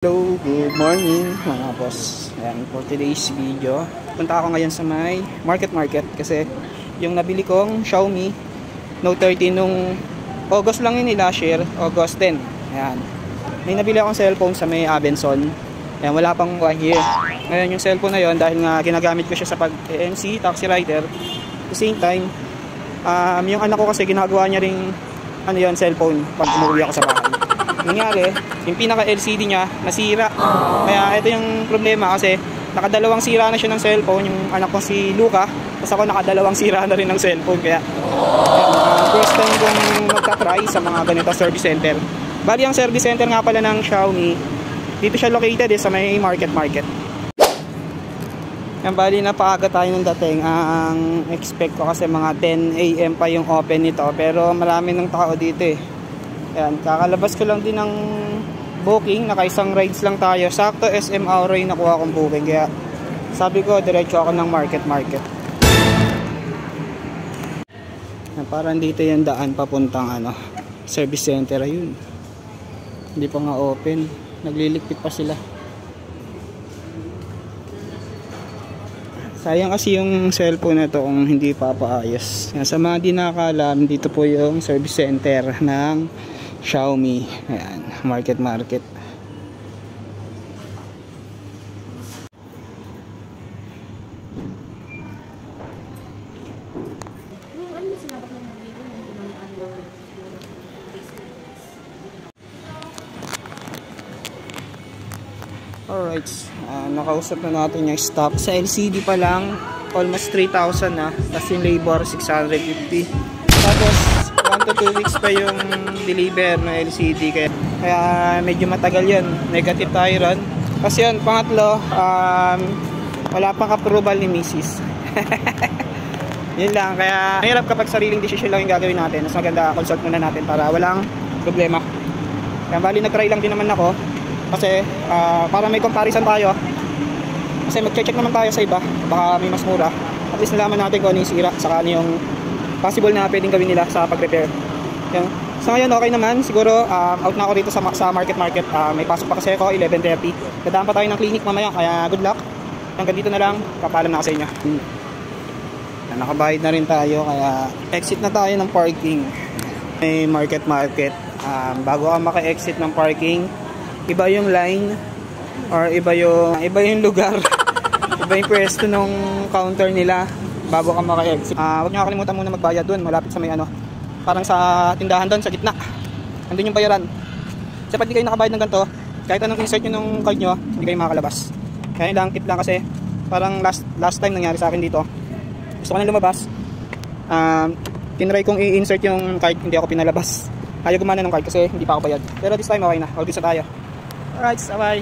Hello, good morning mga boss. Ayan, for today's video, punta ako ngayon sa may market kasi yung nabili kong Xiaomi Note 13 nung August lang yun last year, August 10. Ayan, may nabili akong cellphone sa may Abenson. Ayan, wala pang 1 year. Ngayon yung cellphone na yun, dahil nga ginagamit ko siya sa pag-MC, taxi rider. At the same time, yung anak ko kasi ginagawa niya ring cellphone pag umuwi ako sa bahay. Nangyari, yung pinaka LCD niya nasira. Kaya ito yung problema kasi nakadalawang sira na siya ng cellphone. Yung anak ko si Luca, tapos ako nakadalawang sira na rin ng cellphone. Kaya first time kong magta-try sa mga ganito service center. Bali ang service center nga pala ng Xiaomi, dito siya located sa may market. Yan, bali napaaga tayo ng dating. Ang expect ko kasi mga 10 AM pa yung open nito, pero marami ng tao dito eh. Ayan, kakalabas ko lang din ng booking, nakaisang rides lang tayo. Sakto SM Auroy nakuha kong booking, kaya sabi ko diretso ako ng market. Ayan, parang dito yung daan papuntang service center. Ayun, hindi pa nga open, nagliligpit pa sila. Sayang kasi yung cellphone na to kung hindi papaayos. Sa mga di nakakalam, dito po yung service center ng Xiaomi. Ayan, market. Alright, nakausap na natin yung stock. Sa LCD pa lang, almost 3,000 na. Tapos yung labor, 650. Tapos 1 to 2 weeks pa yung deliver ng LCD. Kaya medyo matagal yun. Negative tayo ron. Kasi yun, pangatlo, wala pang approval ni Mrs. Yun lang. Kaya mahirap kapag sariling decision lang yung gagawin natin. Mas maganda, consult muna natin para walang problema. Kaya bali nag-try lang din naman ako. Kasi para may comparison tayo. Kasi mag-check naman tayo sa iba, baka may mas mura. At least nalaman natin kung ano yung sira, saka ano yung possible na pwedeng gawin nila sa pag-repair. So ngayon okay naman. Siguro out na ako dito sa market. May pasok pa kasi ako 11:30. Dadaan pa tayo ng clinic mamaya, kaya good luck. Hanggang dito na lang, papaalam na ako sa inyo. Nakabayad na rin tayo, kaya exit na tayo ng parking. May market. Bago ka maka-exit ng parking, iba yung line or iba yung lugar. Iba yung pwesto ng counter nila bago ka maka-exit. Huwag nyo kakalimutan muna magbayad doon, malapit sa may parang sa tindahan doon sa gitna. Andun yung bayaran. Kasi pag di kayo nakabayad ng ganito, kahit anong insert nyo ng card nyo, hindi kayo makakalabas. Kaya lang, tip lang kasi parang last time nangyari sa akin dito. Gusto ko na lumabas, tinry kong i-insert yung card, hindi ako pinalabas. Ayaw gumana ng card kasi hindi pa ako bayad. Pero this time okay na, all good sa tayo. Alright, bye.